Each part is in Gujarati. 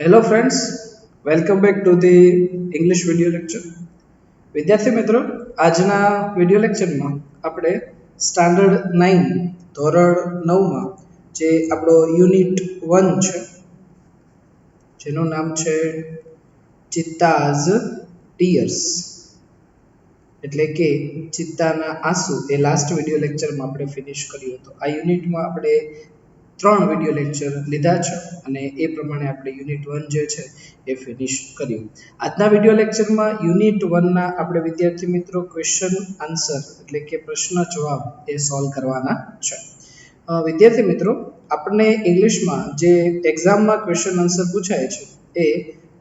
Hello friends, welcome back to the English video lecture. વિદ્યાર્થી મિત્રો આજના વિડિયો લેક્ચરમાં આપણે સ્ટાન્ડર્ડ 9 ધોરણ 9 માં જે આપણો યુનિટ 1 છે જેનું નામ છે ચિત્તાઝ ટીયર્સ એટલે કે ચિત્તાના આંસુ એ લાસ્ટ વિડિયો લેક્ચરમાં આપણે ફિનિશ કર્યું હતું. આ યુનિટમાં આપણે 3 વિડિયો લેક્ચર લીધા છે અને એ પ્રમાણે આપણે યુનિટ 1 જે છે એ ફિનિશ કર્યું. આજના વિડિયો લેક્ચરમાં યુનિટ 1 ના આપણે વિદ્યાર્થી મિત્રો ક્વેશ્ચન આન્સર એટલે કે પ્રશ્ન જવાબ એ સોલ્વ કરવાના છે. વિદ્યાર્થી મિત્રો આપણે ઇંગ્લિશમાં જે એક્ઝામમાં ક્વેશ્ચન આન્સર પૂછાય છે એ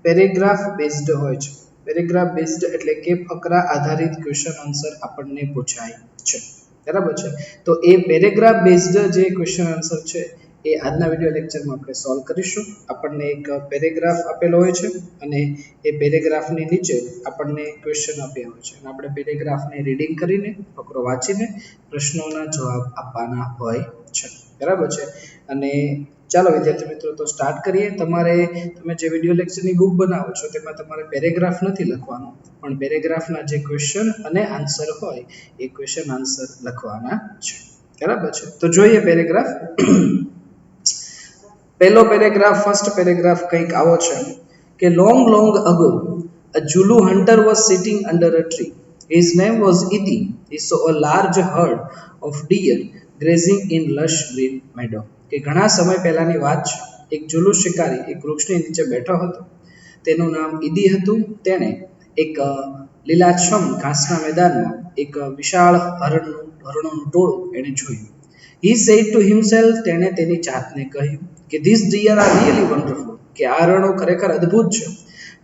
પેરેગ્રાફ બેઝડ હોય છે. પેરેગ્રાફ બેઝડ એટલે કે ફકરા આધારિત ક્વેશ્ચન આન્સર આપણને પૂછાય છે. બરાબર છે. તો એ પેરેગ્રાફ બેઝડ જે ક્વેશ્ચન આન્સર છે એ આજના વિડિયો લેક્ચરમાં આપણે સોલ્વ કરીશું. આપણને એક પેરેગ્રાફ આપેલો હોય છે અને એ પેરેગ્રાફની નીચે આપણને ક્વેશ્ચન આપ્યા હોય છે અને આપણે પેરેગ્રાફને રીડિંગ કરીને ફકરો વાંચીને પ્રશ્નોના જવાબ આપવાના હોય છે. બરાબર છે. અને ચાલો વિદ્યાર્થી મિત્રો તો સ્ટાર્ટ કરીએ. તમે જે વિડિયો લેક્ચરની બુક બનાવો છો તેમાં તમારે પેરેગ્રાફ નથી લખવાનો પણ પેરેગ્રાફના જે ક્વેશ્ચન અને આન્સર હોય એ ક્વેશ્ચન આન્સર લખવાના છે. બરાબર છે. તો જોઈએ પેરેગ્રાફ. પહેલો પેરેગ્રાફ ફર્સ્ટ પેરેગ્રાફ કંઈક આવો છે કે long long ago a Zulu hunter was sitting under a tree. His name was Idi. He saw a large herd of deer grazing in lush green meadow. કે ઘણા સમય પહેલાની વાત છે. એક જુલુ શિકારી એક વૃક્ષની નીચે બેઠો હતો. તેનું નામ ઈદી હતું. તેણે એક લીલાછમ ઘાસના મેદાનમાં એક વિશાળ હરણોનું ટોળું એણે જોયું. He said to himself, તેણે તેની જાતને કહ્યું કે these deer are really wonderful, કે આ હરણો ખરેખર અદ્ભુત છે.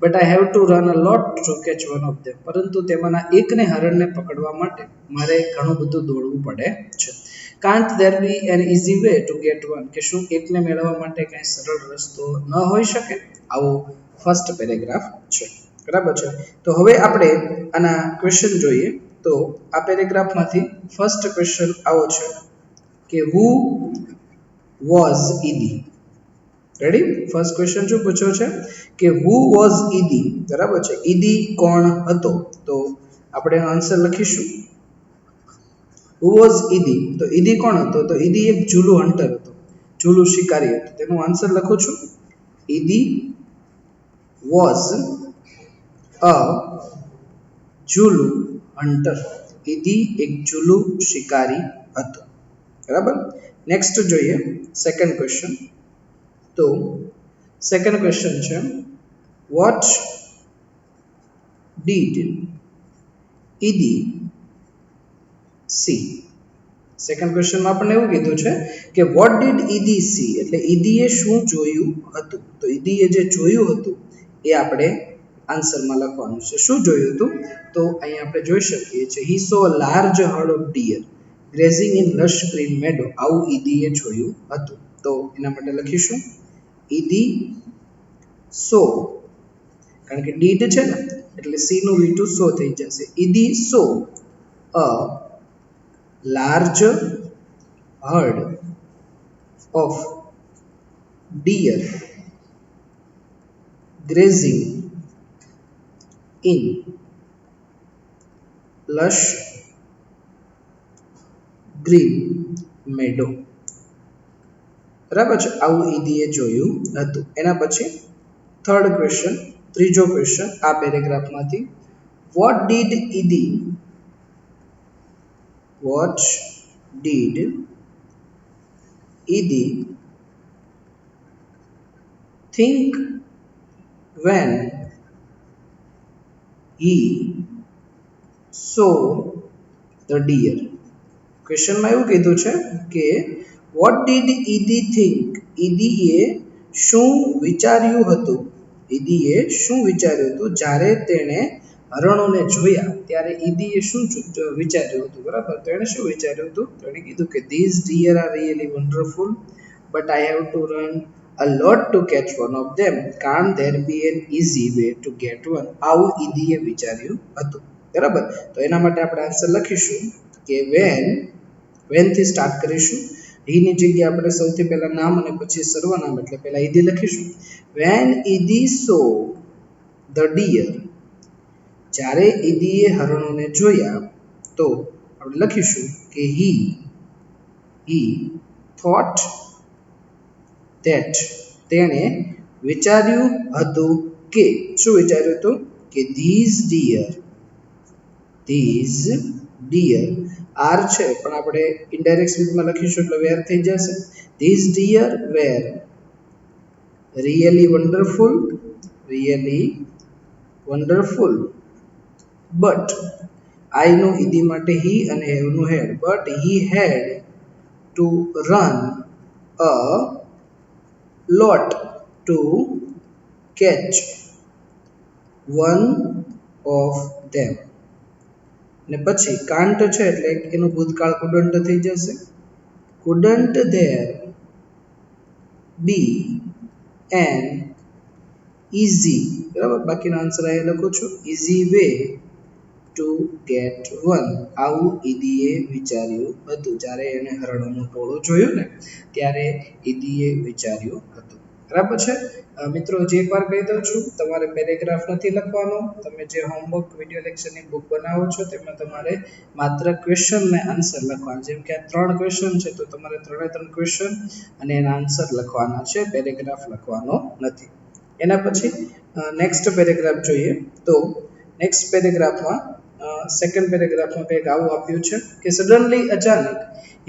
But I have to run a lot to catch one of them. પરંતુ તેમાંના એકને હરણને પકડવા માટે મારે ઘણું બધું દોડવું પડે છે. Can't there be an easy way to get one? કે શું એકને મેળવવા માટે કંઈ સરળ રસ્તો ન હોઈ શકે? આવો ફર્સ્ટ પેરેગ્રાફ છે. બરાબર છે. તો હવે આપણે આના ક્વેશ્ચન જોઈએ. તો આ પેરેગ્રાફમાંથી ફર્સ્ટ ક્વેશ્ચન આવો છે કે who was Idi? Ready? First question શું પૂછ્યો છે કે who was Idi? બરાબર છે. ઈદી કોણ હતો? તો આપણે આન્સર લખીશું who was Idi. તો ઈદી કોણ હતો? તો ઈદી એક ઝુલુ હન્ટર હતો, ઝુલુ શિકારી હતો. તેનું આન્સર લખું છું ઈદી was a ઝુલુ હન્ટર. ઈદી એક ઝુલુ શિકારી હતો. બરાબર. નેક્સ્ટ જોઈએ સેકન્ડ ક્વેશ્ચન. તો સેકન્ડ ક્વેશ્ચન છે વોટ ડીડ ઈદી સી? સેકન્ડ ક્વેશ્ચનમાં આપણને એવું કીધું છે કે વોટ ડીડ ઈદી સી એટલે ઈદીએ શું જોયું હતું. તો ઈદીએ જે જોયું હતું એ આપણે આન્સરમાં લખવાનું છે. શું જોયું હતું? તો અહીંયા આપણે જોઈ શકીએ છીએ he saw a large herd of deer grazing in lush green meadow. આવું ઈદીએ જોયું હતું. તો એના માટે લખીશું ઈદી સો, કારણ કે ડીડ છે ને એટલે સી નું V2 સો થઈ જશે. Idi saw a large herd of deer grazing in lush green meadow. બરાબર છે. આવું ઈદીએ જોયું હતું. એના પછી થર્ડ ક્વેશ્ચન, ત્રીજો ક્વેશ્ચન આ પેરેગ્રાફમાંથી what did Idi think when he saw the deer? ક્વેશ્ચનમાં એવું કીધું છે કે વોટ ડીડ ઈદી થિંક? ઈદીએ શું વિચાર્યું હતું? ઈદીએ શું વિચાર્યું હતું જ્યારે તેણે હરણોને જોયા ત્યારે ઈદીએ શું વિચાર્યું હતું? બરાબર. તો એણે શું વિચાર્યું હતું? તો એણે કીધું કે these deer are really wonderful, but I have to run a lot to catch one of them. Can't there be an easy way to get one? આવું ઈદીએ વિચાર્યું હતું. બરાબર. તો એના માટે આપણે આન્સર લખીશું કે when થી સ્ટાર્ટ કરીશું. he ની જગ્યાએ આપણે સૌથી પહેલા નામ અને પછી સર્વનામ એટલે પહેલા ઈદી લખીશું. When Idi saw the deer, જ્યારે ઈદીએ હરણોને જોયા તો આપણે લખીશું કે he thought that, તેણે વિચાર્યું હતું કે, શું વિચાર્યું હતું કે these deer આર છે પણ આપણે ઇનડાયરેક્ટ સ્પીડમાં લખીશું એટલે વેર થઈ જશે. These deer were really wonderful, but I નું ઈદી માટે he અને have નું had, but he had to run a lot to catch one of them. ને પછી કાંટ છે એટલે એનું ભૂતકાળ couldn't થઈ જશે. Couldn't there be an easy, બરાબર, બાકીનો આન્સર અહીં લખું છું, easy way to get one. આવું ઈદીએ વિચાર્યું હતું. જ્યારે એને હરણોનું ટોળું જોયું ને ત્યારે ઈદીએ વિચાર્યું હતું. બરાબર છે મિત્રો, જે એકવાર કહી દઉં છું, તમારે પેરેગ્રાફ નથી લખવાનો. તમે જે હોમવર્ક વિડીયો લેક્ચરની બુક બનાવો છો તેમાં તમારે માત્ર ક્વેશ્ચન ને આન્સર લખવાના. જેમ કે આ 3 ક્વેશ્ચન છે તો તમારે 3 ક્વેશ્ચન અને એના આન્સર લખવાના છે, પેરેગ્રાફ લખવાનો નથી. એના પછી નેક્સ્ટ પેરેગ્રાફ જોઈએ તો નેક્સ્ટ પેરેગ્રાફમાં સેકન્ડ પેરેગ્રાફમાં કંઈક આવું આપ્યું છે કે સડનલી અચાનક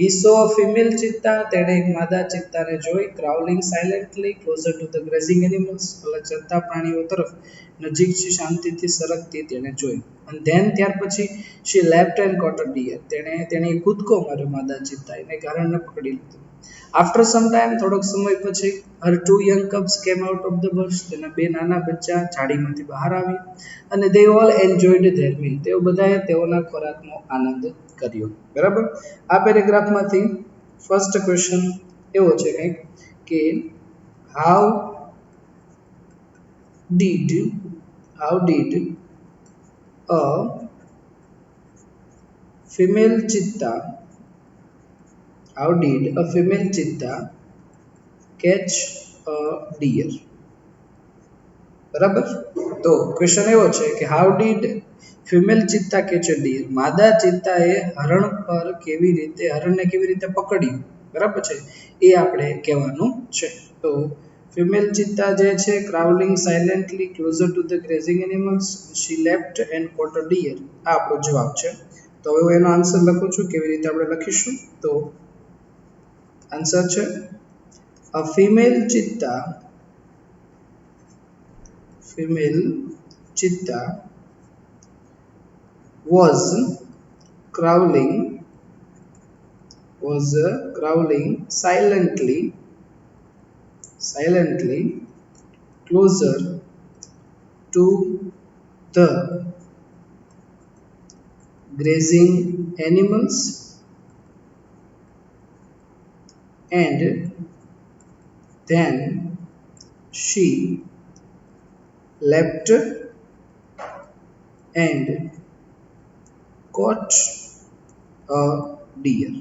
he saw a female cheetah, તેણે એક માદા ચિત્તાને જોઈ, crawling silently closer to the grazing animals, ચરતા પ્રાણીઓ તરફ નજીકથી શાંતિથી સરકતી તેણે જોઈ. અને ધેન ત્યાર પછી she leapt and caught a deer, તેણે કૂદકો માર્યો માદા ચિત્તા, એને હરણને પકડી લીધું. After some time, થોડોક સમય પછી her 2 young cubs came out of the bush, તેના 2 નાના બચ્ચા ઝાડીમાંથી બહાર આવ્યા અને they all enjoyed their meal, તેઓ બધાએ તેઓના ખોરાકનો આનંદ કર્યો. બરાબર, આ પેરેગ્રાફમાંથી ફર્સ્ટ ક્વેશ્ચન એવો છે કંઈક કે how did a female cheetah catch a deer? બરાબર, તો ક્વેશ્ચન એવો છે કે how did female cheetah catch a deer, માદા ચિત્તાએ હરણને કેવી રીતે પકડ્યું, બરાબર છે, એ આપણે કહેવાનું છે. તો ફિમેલ ચિત્તા જે છે crawling silently closer to the grazing animals, she left and caught a deer, આ આપણો જવાબ છે. તો હવે હું એનો આન્સર લખું છું, કેવી રીતે આપણે લખીશું. તો આન્સર છે a female cheetah was crawling silently closer to the grazing animals and then she leapt and caught a deer.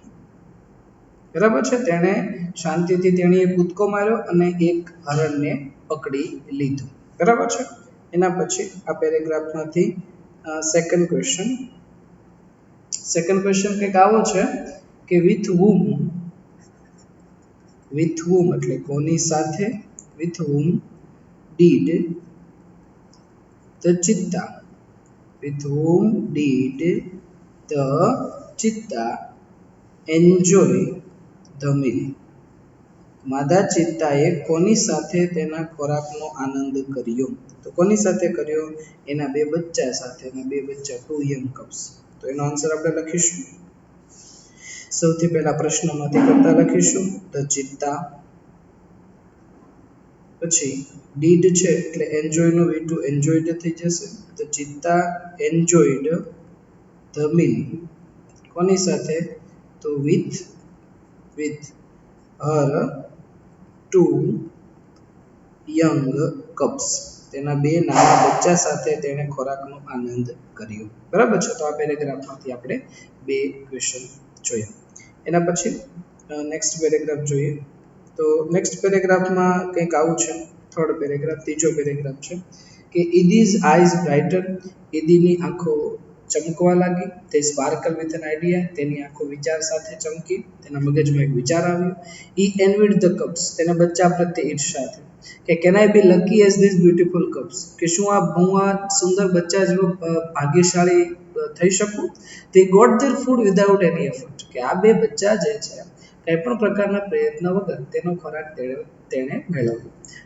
બરાબર છે, તેણે શાંતિથી કૂદકો માર્યો અને એક હરણને પકડી લીધું. બરાબર છે. એના પછી આ પેરેગ્રાફમાંથી સેકન્ડ ક્વેશ્ચન કંઈક આવો છે કે with whom એટલે કોની સાથે, with whom did the cheetah enjoy the meal, માદા ચિત્તાએ કોની સાથે તેના ખોરાકનો આનંદ કર્યો. તો કોની સાથે કર્યો, એના 2 બચ્ચા સાથે, એના 2 બચ્ચા 2 young cubs. તો એનો આન્સર આપણે લખીશું. સૌથી પહેલા પ્રશ્નમાંથી કરતા લખીશું ધ ચિત્તા, પછી ડીડ છે એટલે એન્જોય નો V2 એન્જોયડ થઈ જશે. ધ ચિત્તા એન્જોયડ ધ મીલ, કોની સાથે, તો with her 2 young cubs, તેના 2 નાના બચ્ચા સાથે તેણે ખોરાકનો આનંદ કર્યો. બરાબર છે. તો આ પેરેગ્રાફમાંથી આપણે 2 ક્વેશ્ચન જોયા. એના પછી નેક્સ્ટ પેરેગ્રાફ જોઈએ તો નેક્સ્ટ પેરેગ્રાફમાં કંઈક આવું છે. થર્ડ પેરેગ્રાફ, ત્રીજો પેરેગ્રાફ છે કે ઇદીઝ આઈઝ બ્રાઇટર, ઇદીની આંખો ચમકવા લાગી. તે સ્પાર્કલ વિથ એન આઈડિયા, તેની આંખો વિચાર સાથે ચમકી, તેના મગજમાં એક વિચાર આવ્યો. ઈ એનવિડ ધ કપ્સ, તેને બચ્ચા પ્રત્યે ઈર્ષા થઈ કે can I be lucky as this beautiful cubs, કે શું હું આ સુંદર બચ્ચા જેવો ભાગ્યશાળી થઈ શકું. તે got their food without any effort, કે આ બે બચ્ચા જે છે કંઈ પણ પ્રકારના પ્રયત્ન વગર તેનો ખોરાક તેણે મેળવ્યો.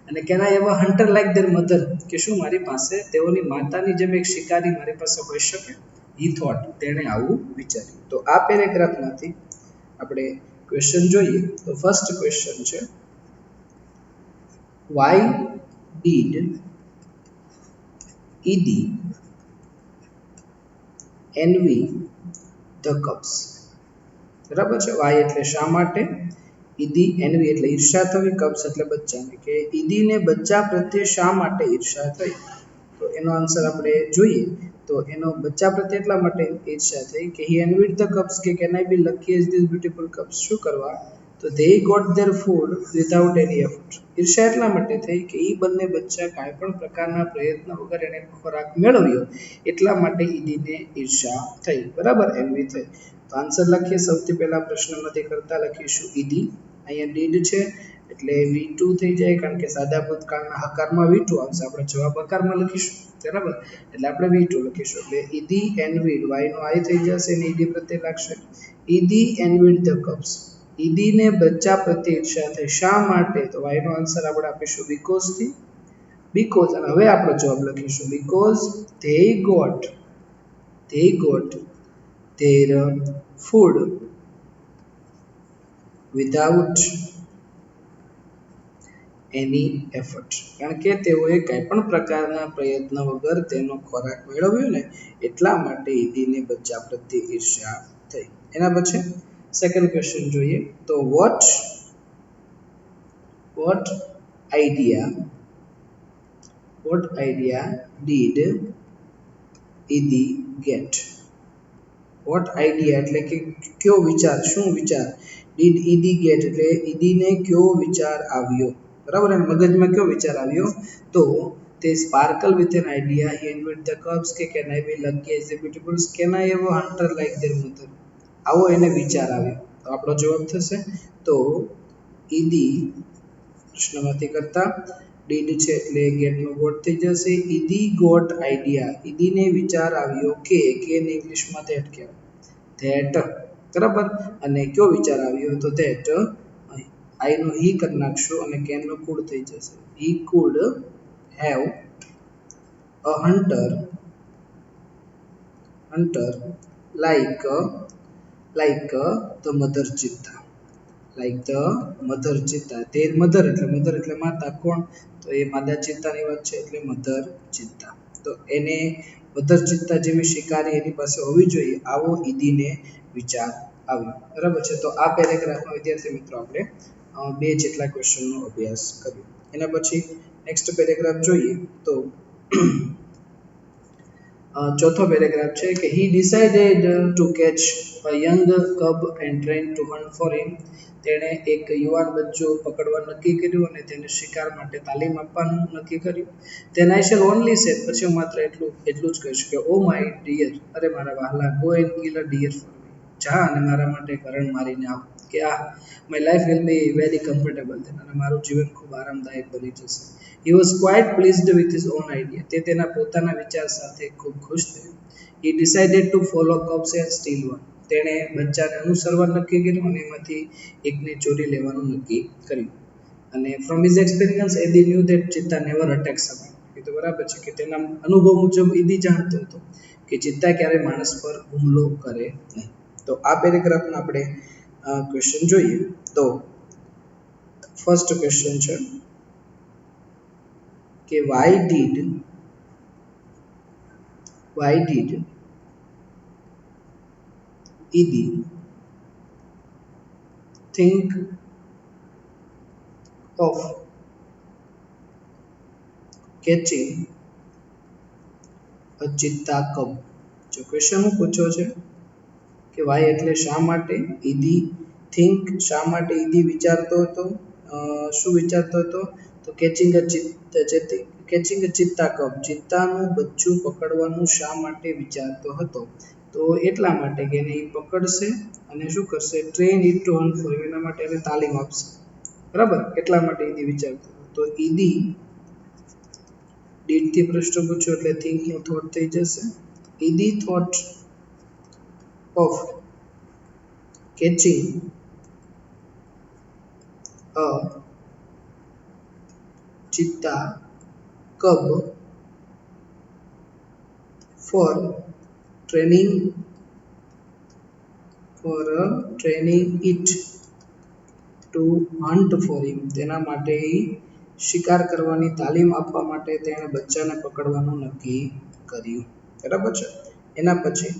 અને can I ever hunter like their mother, કે શું મારી પાસે તેઓની માતાની જેમ એક શિકારી મારી પાસે હોઈ શકે. હી થોટ, તેણે આવું વિચાર્યું. તો આ પેરેગ્રાફમાંથી આપણે ક્વેશ્ચન જોઈએ તો ફર્સ્ટ ક્વેશ્ચન છે why did Idi envy the cubs. બરાબર છે. વાય એટલે શા માટે, ઈદી એનવી એટલે ઈર્ષા થવી, કપ્સ એટલે બચ્ચાને, કે ઈદીને બચ્ચા પ્રત્યે શા માટે ઈર્ષા થઈ. તો એનો આન્સર આપણે જોઈએ તો એનો બચ્ચા પ્રત્યે એટલા માટે ઈર્ષા થઈ કે હી એનવીડ ધ કપ્સ, કે can I be lucky as this beautiful cubs. શું કરવા, તો they got their food without any effort. ઈર્ષા એટલા માટે થઈ કે એ બંને બચ્ચા કાંઈ પણ પ્રકારના પ્રયત્ન વગર એને ખોરાક મેળવ્યો એટલા માટે ઈદીને ઈર્ષા થઈ. બરાબર, એનવી થઈ. તો આન્સર લખીએ. સૌથી પહેલા પ્રશ્નમાંથી કરતા લખીશું ઈદી, અહીંયા ડીડ છે એટલે V2 થઈ જાય, કારણ કે સાદા ભૂતકાળના હકારમાં V2 આવશે, આપણે જવાબ હકારમાં લખીશું. બરાબર, એટલે આપણે V2 લખીશું. એટલે ઈદી એનવીડ, વાય નો આઈ થઈ જશે અને ઈદી પ્રત્યે લાગશે. ઈદી એનવીડ ધ કપ્સ, ઈદીને બચ્ચા પ્રત્યે ઈર્ષા થઈ. શા માટે, તો વાય નો આન્સર આપણે આપીશું બીકોઝ થી. બીકોઝ, અને હવે આપણો જવાબ લખીશું because they got their food without any effort, કારણ કે તેઓએ કંઈ પણ પ્રકારના પ્રયત્ન વગર તેનો ખોરાક મેળવ્યો ને એટલા માટે ઈદીને બચ્ચા પ્રત્યે ઈર્ષ્યા થઈ. એના પછી સેકન્ડ ક્વેશ્ચન જોઈએ તો what idea did ઈદી get. વોટ આઈડિયા એટલે કે કયો વિચાર, શું વિચાર, ડીડ ઈદી ગેટ એટલે ઈદીને કયો વિચાર આવ્યો. બરાબર, અને મગજમાં કયો વિચાર આવ્યો, તો તે sparkle with an idea, he envied the cubs, કે can I be lucky as the beautiful, can I ever hunter like their mother. આવો એને વિચાર આવ્યો. તો આપણો જવાબ થશે તો ઈદી, પ્રશ્નમાંથી કરતા ડીડ છે એટલે ગેટનો ગોટ થઈ જશે. ઈદી ગોટ આઈડિયા, ઈદીને વિચાર આવ્યો કે ને ઇંગ્લિશમાં ધેટ કહેવાય, ધેટ. બરાબર, અને કયો વિચાર આવ્યો તો ધેટ, આઈ નો હી કરી નાખશો અને કેન નો કુડ થઈ જશે. He could have a hunter like the mother cheetah, like the mother cheetah. તે મધર એટલે માતા, કોણ, તો એ માદા ચિત્તાની વાત છે એટલે મધર ચિત્તા. તો એને મધર ચિત્તા જેવી શિકારી એની પાસે હોવી જોઈએ, આવો ઈદીને વિચાર આવ્યો. બરાબર છે. તો આ પેરેગ્રાફમાં વિદ્યાર્થી મિત્રો આપણે બે જેટલા ક્વેશ્ચનનો અભ્યાસ કર્યો. એના પછી નેક્સ્ટ પેરેગ્રાફ જોઈએ તો ચોથો પેરેગ્રાફ છે કે he decided to catch a young cub and train to hunt for him. તેણે એક યુવાન બચ્ચું પકડવા નક્કી કર્યું અને તેને શિકાર માટે તાલીમ આપવાનું નક્કી કર્યું. તેન આઈ શેલ ઓનલી સે, પછી હું માત્ર એટલું જ કહીશ કે ઓ માય ડિયર, અરે મારા વહાલા, go and kill a deer for me, જા અને મારા માટે એક હરણ મારીને આવ, કે my life will be very comfortable then, અને મારું જીવન ખૂબ આરામદાયક બની જશે. He was quite pleased with his own idea, તે તેના પોતાના વિચાર સાથે ખૂબ ખુશ થયો. He decided to follow cubs and steal one, તેણે બચ્ચાને અનુસરવા નક્કી કર્યું અને એમાંથી એકને ચોરી લેવાનું નક્કી કર્યું. અને from his experience Idi knew that cheetah never attacks a man. એ તો બરાબર છે કે તેના અનુભવ મુજબ ઈદી જાણતો હતો કે ચિત્તા ક્યારે માણસ પર હુમલો કરે નહીં. તો આ પેરેગ્રાફમાં આપણે ક્વેશ્ચન જોઈએ તો ફર્સ્ટ ક્વેશ્ચન છે કે why did Idi think of catching a cheetah cub. જો ક્વેશ્ચન હું પૂછ્યો છે કે વાય એટલે શા માટે ઈદી થિંક શા માટે ઈદી વિચારતો હતો શું વિચારતો હતો તો કેચિંગ અ ચિત્તા કપ ચિત્તાનું બચ્ચું પકડવાનું શા માટે વિચારતો હતો તો એટલા માટે કે એને એ પકડશે અને શું કરશે train it to hunt for એના માટે એને તાલીમ આપશે બરાબર એટલા માટે ઈદી વિચારતો હતો તો ઈદી ડીડ થી પ્રશ્ન પૂછ્યો એટલે થિંક નો થોટ થઈ જશે Idi thought of catching a cheetah cub for training training it to hunt for him તેના માટે શિકાર કરવાની તાલીમ આપવા માટે તેણે બચ્ચાને પકડવાનું નક્કી કર્યું બરાબર છે એના પછી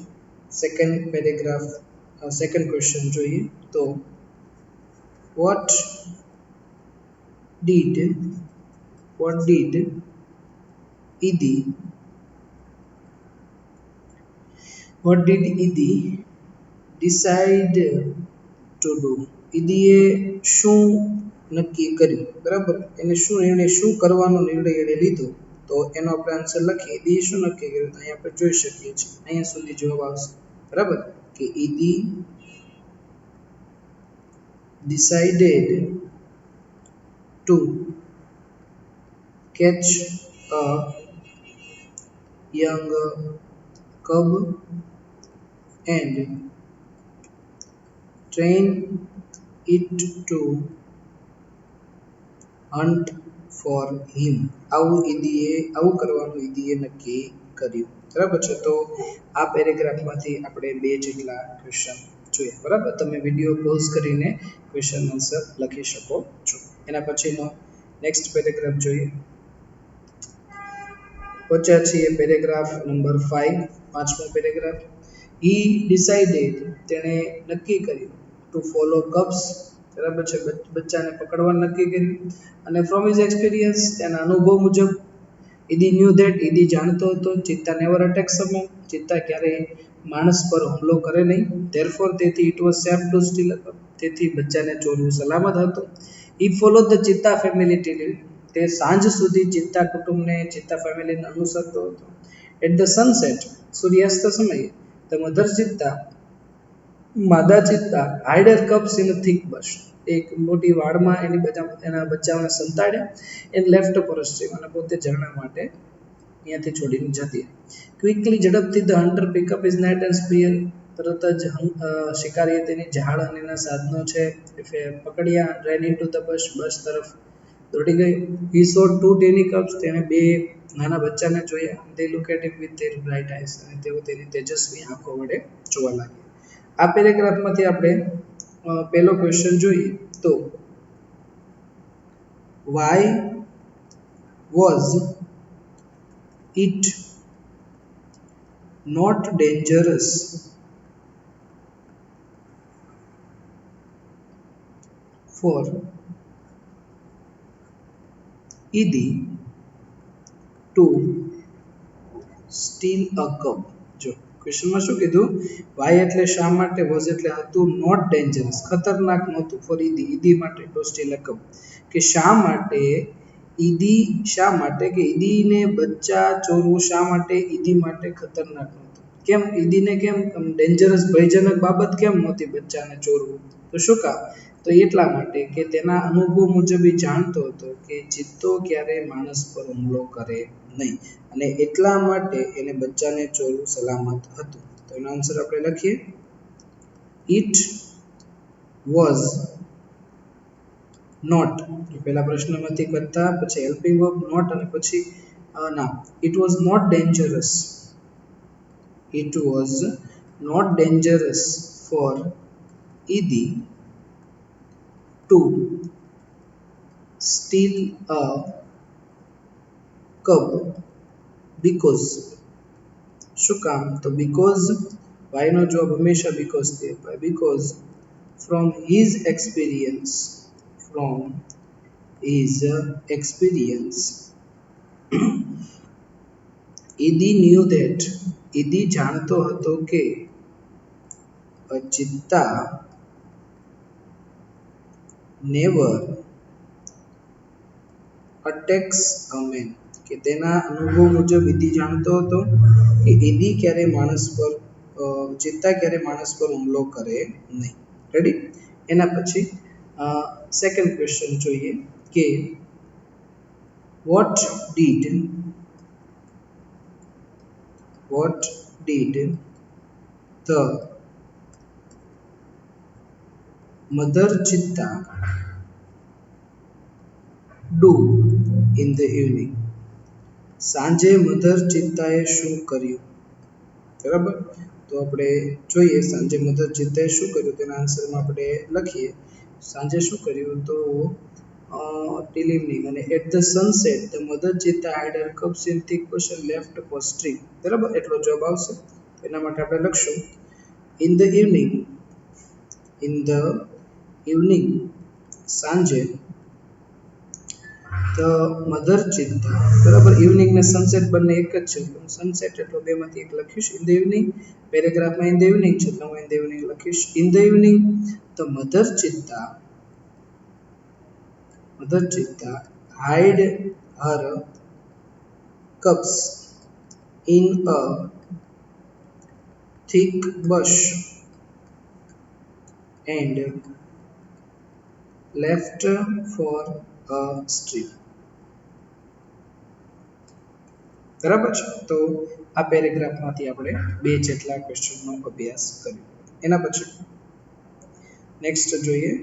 સેકન્ડ પેરેગ્રાફ સેકન્ડ ક્વેશ્ચન જોઈએ તો what did Idi what did Idi decide to do ઈદીએ શું નક્કી કર્યું બરાબર એને શું કરવાનો નિર્ણય એને લીધો તો એનો આપણે આન્સર લખીએ ઈદીએ શું નક્કી કર્યું તો અહીંયા આપણે જોઈ શકીએ છીએ અહીંયા સુધી જવાબ આવશે બરાબર કે ઈદી decided to catch a young cub and train it to hunt for him આવું કરવાનું ઈદીએ નક્કી કર્યું બરાબર છે તો આ પેરેગ્રાફમાંથી આપણે બે જેટલા ક્વેશ્ચન જોઈએ બરાબર તમે વિડીયો પોઝ કરીને ક્વેશ્ચન આન્સર લખી શકો છો એના પછીનો નેક્સ્ટ પેરેગ્રાફ જોઈએ પહોંચ્યા છીએ પેરેગ્રાફ નંબર 5 પાંચમો પેરેગ્રાફ હી ડિસાઇડેડ તેણે નક્કી કર્યું ટુ ફોલો કબ્સ બરાબર છે બચ્ચાને પકડવાનું નક્કી કર્યું અને ફ્રોમ હિઝ એક્સપિરિયન્સ તેના અનુભવ મુજબ ઈદી ન્યુ ધેટ ઈદી જાણતો હતો ચિત્તા નેવર અટેક સમન ચિત્તા ક્યારેય માણસ પર હુમલો કરે નહીં ધેરફોર તેથી it was safe to steal તેથી બચ્ચાને ચોરવું સલામત હતું he follow the cheetah family till તે સાંજ સુધી ચિત્તા કુટુંબને ચિત્તા ફેમિલીને અનુસરતો હતો એટ ધ સનસેટ સૂર્યાસ્ત સમયે ધ મધર ચિત્તા માદા ચિત્તા hid her cubs in a thick bush એક મોટી વાડમાં એના બચ્ચાઓને સંતાડ્યા and left for a stream અને પોતે ઝરણા માટે અહીંયાથી છોડીને જતી ક્વિકલી ઝડપથી the hunter pick up his net and spear તરત જ શિકારીએ તેની ઝાડ અને એના સાધનો છે પકડ્યા રેન ઇન્ટુ ધ બસ તરફ દોડી ગઈ he saw two tiny cubs તેણે બે નાના બચ્ચાને જોયા they look at him with their bright eyes અને તેઓ તેની તેજસ્વી આંખો વડે જોવા લાગ્યા આ પેરેગ્રાફમાંથી આપણે પહેલો ક્વેશ્ચન જોઈએ તો why was it not dangerous for Idi to steal a cub જો ક્વેશ્ચનમાં શું કીધું વાય એટલે શા માટે વોઝ એટલે હતું નોટ ડેન્જરસ ખતરનાક નહોતું ફોર ઈદી માટે ટુ સ્ટીલ અ કપ કે શા માટે કે ઈદીને બચ્ચા ચોરવું શા માટે ઈદી માટે ખતરનાક નહોતું કેમ ઈદીને કેમ ડેન્જરસ ભયજનક બાબત કેમ નહોતી બચ્ચાને ચોરવું તો શું કામ તો એટલા માટે કે તેના અનુભવ મુજબ એ જાણતો હતો કે ચિત્તો ક્યારેય માણસ પર હુમલો કરે નહીં અને એટલા માટે એને બચ્ચાને ચોરવું સલામત હતું તો એનો આન્સર આપણે લખીએ ઇટ વોઝ નોટ પહેલા પ્રશ્નમાંથી કરતા પછી હેલ્પિંગ વર્બ નોટ અને પછી ના it was not dangerous for Idi to steal a cub because શું કામ તો બીકોઝ વાયનો જવાબ હંમેશા બીકોઝ થી અપાય because from his experience ઈદી knew that ઈદી જાણતો હતો કે a cheetah never attacks a man. કે તેના અનુભવ મુજબ ઇદી જાણતો હતો કે ઇદી ક્યારે માણસ પર ચિત્તા ક્યારે માણસ પર હુમલો કરે નહીં. રેડી? એના પછી સેકન્ડ ક્વેશ્ચન જોઈએ કે what did what did the mother cheetah do in the evening? સાંજે મધર ચિત્તાએ શું કર્યું? બરાબર, તો આપણે જોઈએ સાંજે મધર ચિત્તાએ શું કર્યું તેના આન્સરમાં આપણે લખીએ. સાંજે શું કર્યું તો till evening અને at the sunset the mother cheetah had her cubs in thick bush and left for stream. બરાબર, એટલો જવાબ આવશે. એના માટે આપણે લખશું in the evening, in the evening સાંજે the mother cheetah. બરાબર, ઇવનિંગ ને સનસેટ બંને એક જ છે, સનસેટ એટલે બેમાંથી એક લખીશ. ઇન ધ ઇવનિંગ પેરેગ્રાફમાં ઇન ધ ઇવનિંગ છે એટલે હું ઇન ધ ઇવનિંગ લખીશ. In the evening the mother cheetah hide her cubs in a thick bush and left for a stream. બરાબર છે, તો આ પેરેગ્રાફમાંથી આપણે બે જેટલા ક્વેશ્ચનનો અભ્યાસ કર્યો. એના પછી નેક્સ્ટ જોઈએ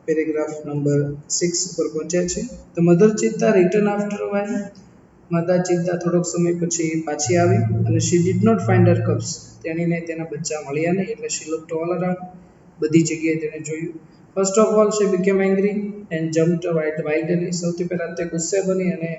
પેરેગ્રાફ નંબર 6 ઉપર પહોંચ્યા છે. The mother cheetah return after a while. માતા ચિત્તા થોડોક સમય પછી પાછી આવી અને she did not find her cubs. તેણીને તેના બચ્ચા મળ્યા નહીં એટલે શી લુક્ડ ઓલ અરાઉન્ડ. બધી જગ્યાએ તેણે જોયું. First of all she became angry and jumped wildly. સૌથી પહેલાં તે ગુસ્સે બની અને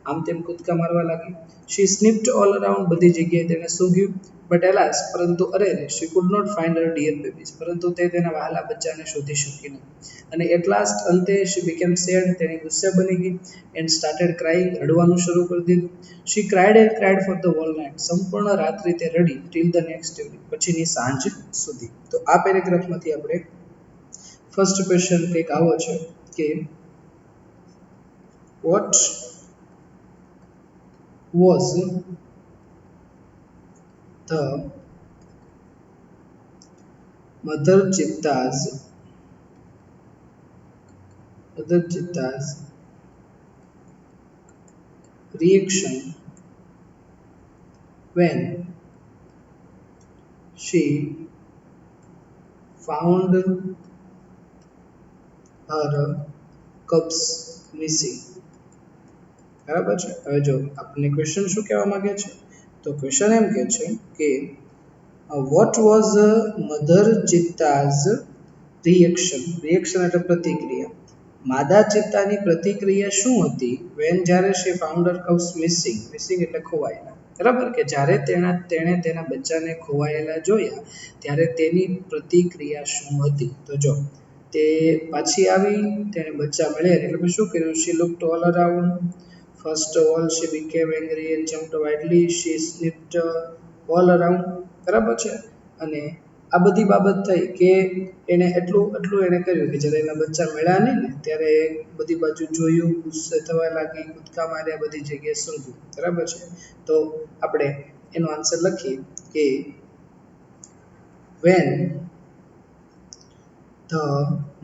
આમ તેમ કૂદકા મારવા લાગી. She sniffed all around. બધી જગ્યાએ તેણે સૂંઘ્યું. બટ એલાસ, પરંતુ અરે she could not find her deer babies. પરંતુ તે તેના વહાલા બચ્ચાને શોધી શકી નહીં. અને એટ લાસ્ટ અંતે શી બીકેમ સેડ. તેની ગુસ્સે બની ગઈ એન્ડ સ્ટાર્ટેડ ક્રાઇંગ. રડવાનું શરૂ કરી દીધું. She cried for the whole night. સંપૂર્ણ રાત્રિ તે રડી ટીલ ધ નેક્સ્ટ ઇવનિંગ. પછીની સાંજ સુધી. તો આ પેરેગ્રાફમાંથી આપણે ફર્સ્ટ ક્વેશ્ચન કંઈક આવો છે કે vote was the mother cheetah's reaction when she found her cubs missing. બરાબર છે. હવે જો આપણને ક્વેશ્ચન શું કહેવા માંગે છે, તો ક્વેશ્ચન એમ કહે છે કે what was mother cheetah's reaction. Reaction એટલે પ્રતિક્રિયા. માદા ચિત્તાની પ્રતિક્રિયા શું હતી વેન, જ્યારે she found her cubs missing. Missing એટલે ખોવાયેલા. બરાબર, કે જ્યારે તેણે તેના બચ્ચાને ખોવાયેલા જોયા ત્યારે તેની પ્રતિક્રિયા શું હતી. તો જો તે પાછી આવી, તેણે બચ્ચા મળ્યા એટલે શું કર્યું? She looked all around. First of all, she became angry and jumped wildly. She sniffed all around. બરાબર છે. અને આ બધી બાબત થઈ કે એને એટલું એને કર્યું કે જ્યારે એના બચ્ચા મળ્યા નહીં ને ત્યારે બધી બાજુ જોયું, ગુસ્સે થવા લાગી, કૂદકા માર્યા, બધી જગ્યાએ સૂંઘ્યું. બરાબર છે. તો આપણે એનો આન્સર લખીએ કે when the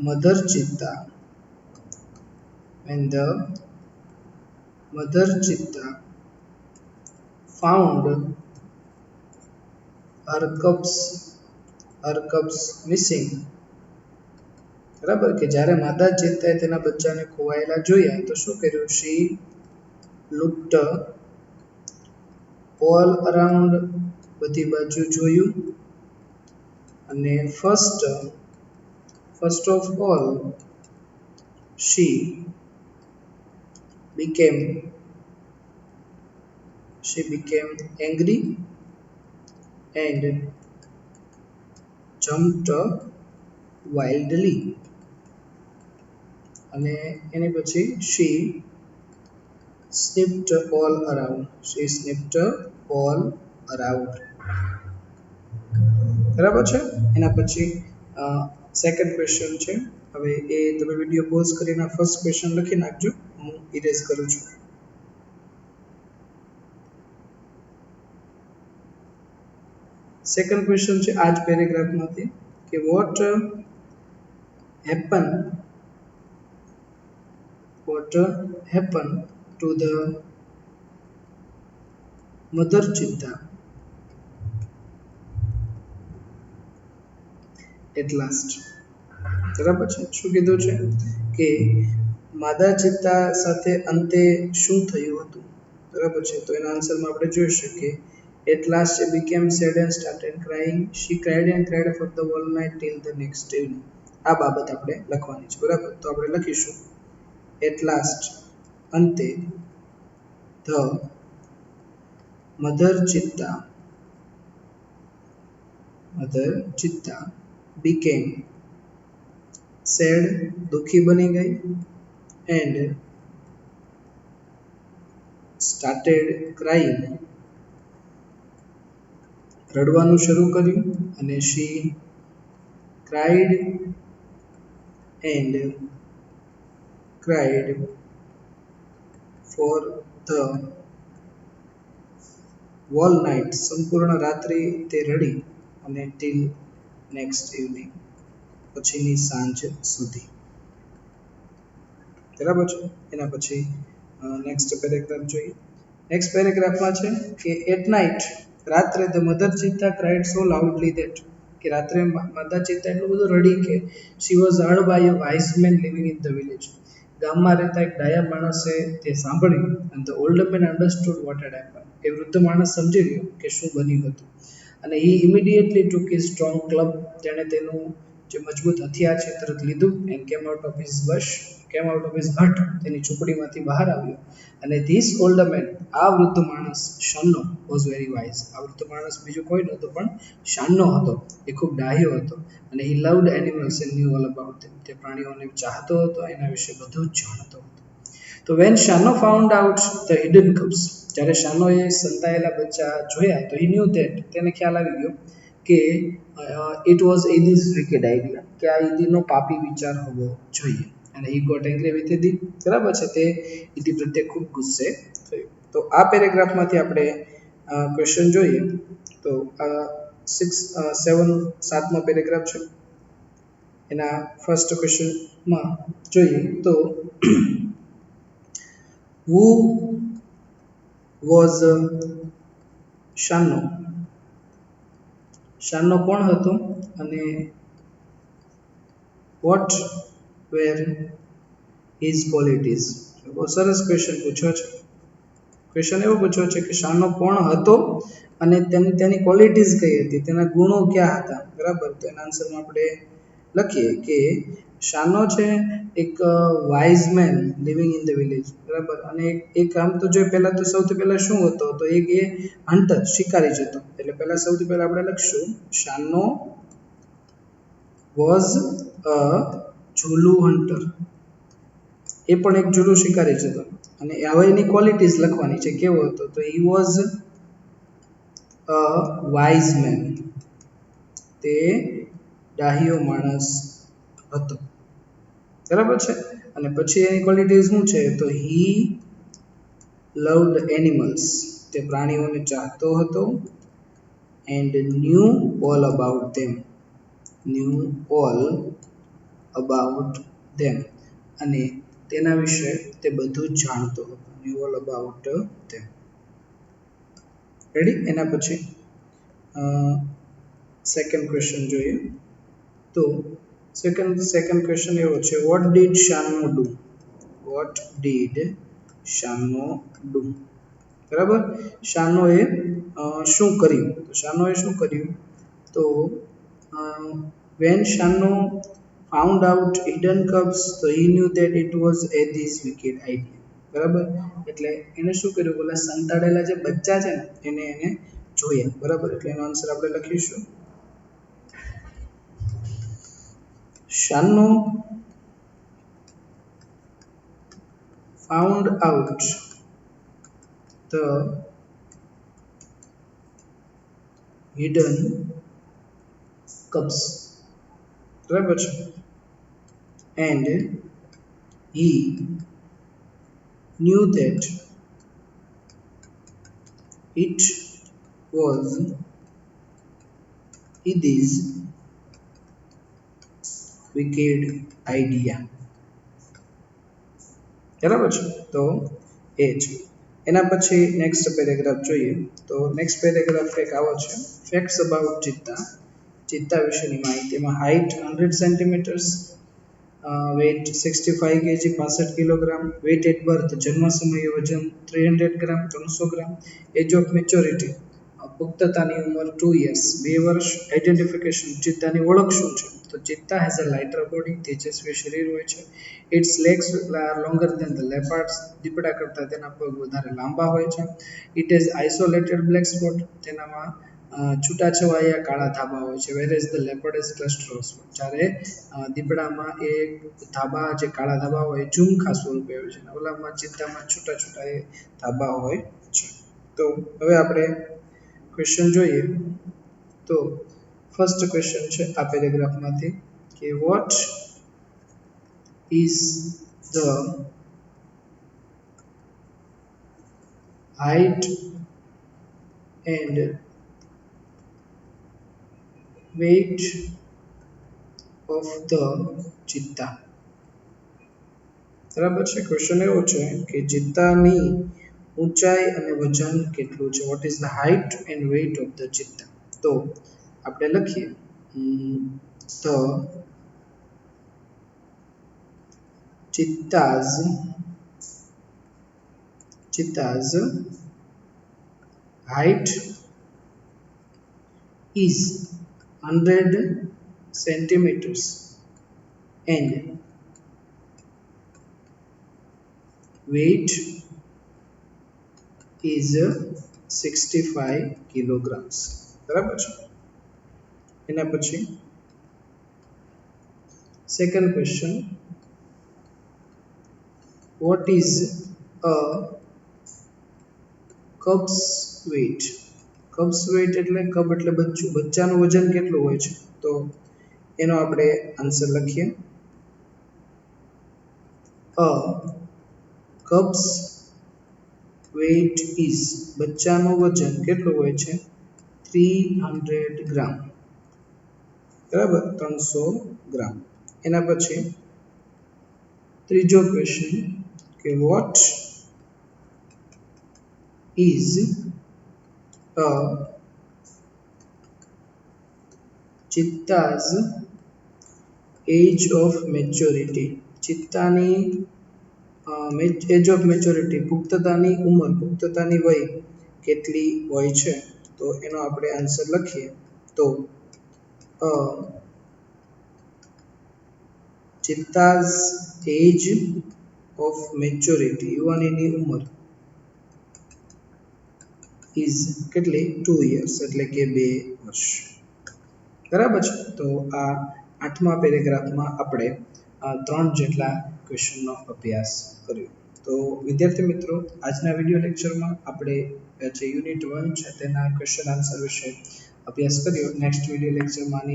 mother cheetah found her cubs missing. બરાબર, કે જ્યારે માદા ચિત્તાએ તેના બચ્ચાને ખોવાયેલા જોયા તો શું કર્યું? She looked all around. બધી બાજુ જોયું. અને first of all she became angry and jumped wildly. અને એની પછી she sniffed all around. બરાબર છે. એના પછી સેકન્ડ ક્વેશ્ચન છે હવે એ તમે વિડીયો પોઝ કરીને ફર્સ્ટ ક્વેશ્ચન લખી નાખજો, હું ઇરેઝ કરું છું. સેકન્ડ ક્વેશ્ચન છે આ જ પેરેગ્રાફમાંથી કે what happen to the mother cheetah at last. બરાબર છે. શું કીધું છે કે માદા ચિત્તા સાથે અંતે શું થયું હતું? બરાબર છે. તો એના આન્સરમાં આપણે જોઈ શકીએ at last she became sad and started crying. She cried and cried for the whole night till the next evening. આ બાબત આપણે લખવાની છે. બરાબર. તો આપણે લખીશું at last અંતે the mother chitta became sad દુખી બની ગઈ and started crying રડવાનું શરૂ કર્યું અને she cried and cried for the whole night સંપૂર્ણ રાત્રિ તે રડી અને till next evening પછીની સાંજ સુધી. બરાબર છે. એના પછી નેક્સ્ટ પેરેગ્રાફ જોઈએ. નેક્સ્ટ પેરેગ્રાફમાં છે કે એટ નાઇટ રાત્રે the mother cheetah cried so loudly that કે રાત્રે માતા ચિત્તા એટલું બધું રડી કે she was heard by a wise man living in the village. ગામમાં રહેતા એક ડાયા માણસે તે સાંભળ્યું અને the older man understood what had happen. એ વૃદ્ધ માણસ સમજી ગયો કે શું બન્યું હતું અને he immediately took his strong club. તેણે તેનું જે મજબૂત હથિયાર છે તરત લીધું and came out of his હટ તેની ઝૂંપડીમાંથી બહાર આવ્યો અને ધીસ ઓલ્ડર મેન આ વૃદ્ધ માણસ શાનો વોઝ વેરી વાઇઝ. આ વૃદ્ધ માણસ બીજું કોઈ નહોતો પણ શાનનો હતો. એ ખૂબ ડાહ્યો હતો અને he loved animals and knew all about them. તે પ્રાણીઓને ચાહતો હતો, એના વિશે બધું જ જાણતો હતો. તો when Shano found out the hidden cubs જ્યારે શાનોએ સંતાયેલા બચ્ચા જોયા તો હી ન્યૂ ધેટ તેને ખ્યાલ આવી ગયો કે ઇટ વોઝ ઇધીઝ વિકેડ આઈડિયા કે આ ઇધીનો પાપી વિચાર હોવો જોઈએ અને હી ગોટ એંગ્રી વિથ ઇધી. બરાબર છે. તે ઇધી પ્રત્યે ખૂબ ગુસ્સે થયો. તો આ પેરેગ્રાફમાંથી આપણે ક્વેશ્ચન જોઈએ તો 7મો પેરેગ્રાફ છે. એના ફર્સ્ટ ક્વેશ્ચનમાં જોઈએ તો હુ વોઝ શાનો. શાનો કોણ હતો અને વોટ વેર હિઝ ક્વોલિટીઝ. બહુ સરસ ક્વેશ્ચન પૂછ્યો છે. ક્વેશ્ચન એવો પૂછ્યો છે કે શાનો કોણ હતો અને તેની ક્વોલિટીઝ કઈ હતી, તેના ગુણો ક્યાં હતા. બરાબર. તો એના આન્સરમાં આપણે લખીએ કે શાનો છે એક wise man living in the village. બરાબર. અને એક આમ તો જો પહેલાં તો સૌથી પહેલાં શું હતો તો એક એ હન્ટર શિકારી જ હતો. એટલે પહેલાં સૌથી પહેલાં આપણે લખશું શાનો વોઝ અ ઝુલુ હન્ટર. એ પણ એક ઝુલુ શિકારી જ હતો અને હવે એની ક્વોલિટીઝ લખવાની છે કેવો હતો તો he was a wise man. તે ડાહ્યો માણસ હતો. બરાબર છે. અને પછી એની ક્વોલિટીઝ શું છે તો હી લવડ એનિમલ્સ. તે પ્રાણીઓને ચાહતો હતો એન્ડ ન્યૂ ઓલ અબાઉટ ધેમ. અને તેના વિશે તે બધું જ જાણતો હતો. New all about them. Ready. એના પછી સેકન્ડ ક્વેશ્ચન જોઈએ તો સેકન્ડ ક્વેશ્ચન એવો છે વોટ ડીડ શાનો ડુ. બરાબર. શાનોએ શું કર્યું. તો શાનોએ શું કર્યું તો when Shano found out hidden cubs તો he knew that it was Idi's wicked idea. બરાબર. એટલે એને શું કર્યું પેલા સંતાડેલા જે બચ્ચા છે ને એને જોયા. બરાબર. એટલે એનો આન્સર આપણે લખીશું શાનો found out the hidden cubs. બરાબર છે. and he knew that it was Id's wicked idea. બરાબર છે તો એ છે એના પછી નેક્સ્ટ પેરેગ્રાફ જોઈએ તો નેક્સ્ટ પેરેગ્રાફ કંઈક આવો છે ફેક્ટ્સ અબાઉટ ચિત્તા ચિત્તા વિશેની માહિતી એમાં height 100 centimeters weight 65 KG 65 kilogram weight at birth જન્મ સમયે વજન 300 ગ્રામ 300 ગ્રામ એજ ઓફ મેચ્યોરિટી પુખ્તતાની ઉંમર 2 યર્સ 2 વર્ષ આઈડેન્ટિફિકેશન ચિત્તાની ઓળખ શું છે તો ચિત્તા હેઝ અ લાઇટર બોડી તેજસ્વી શરીર હોય છે its legs are longer than the leopards દીપડા કરતાં તેના પગ વધારે લાંબા હોય છે it is isolated black spot તેનામાં છૂટાછવાયા કાળા ધાબા હોય છે whereas the leopard is clusters જ્યારે દીપડામાં એ ધાબા જે કાળા ધાબા હોય એ ઝુમખા સ્વરૂપે હોય છે અને ઓલામાં ચિત્તામાં છૂટા છૂટા એ ધાબા હોય છે તો હવે આપણે ક્વેશ્ચન જોઈએ તો ફર્સ્ટ ક્વેશ્ચન છે આ પેરેગ્રાફમાંથી કે what is the height and weight of the cheetah બરાબર છે ક્વેશ્ચન એવો છે કે ચિત્તાની ઊંચાઈ અને વજન કેટલું છે what is the height and weight of the cheetah તો આપણે લખીએ the cheetah's height is 100 centimeters and weight is 65 kilograms બરાબર છે એના પછી second question what is a cub's weight cub's weight એટલે કબ એટલે બચ્ચું બચ્ચાનું વજન કેટલું હોય છે તો એનો આપણે આન્સર લખીએ a cub's weight is બચ્ચાનું વજન કેટલું હોય છે 300 ગ્રામ બરાબર 300 ગ્રામ એના પછી ત્રીજો ક્વેશ્ચન કે what is a cheetah's age of maturity ચિત્તાની એજ ઓફ મેચ્યોરિટી પુખ્તતાની ઉંમર પુખ્તતાની વય કેટલી હોય છે તો એનો આપણે આન્સર લખીએ તો ચિત્તાઝ એજ ઓફ મેચ્યોરિટી યુવાનીની ઉંમર ઇઝ કેટલી 2 યર્સ એટલે કે 2 વર્ષ બરાબર છે તો આ 8મા પેરેગ્રાફમાં આપણે 3 જેટલા ક્વેશ્ચનનો અભ્યાસ કર્યો તો વિદ્યાર્થી મિત્રો આજના વિડિયો લેક્ચરમાં આપણે જે યુનિટ 1 છે તેના ક્વેશ્ચન આન્સર વિશે અભ્યાસ કર્યો નેક્સ્ટ વિડિયો લેક્ચરમાં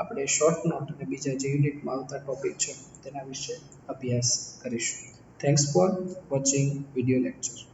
આપણે શોર્ટ નોટ અને બીજા જે યુનિટમાં આવતા ટોપિક છે તેના વિશે અભ્યાસ કરીશું thanks for watching video lecture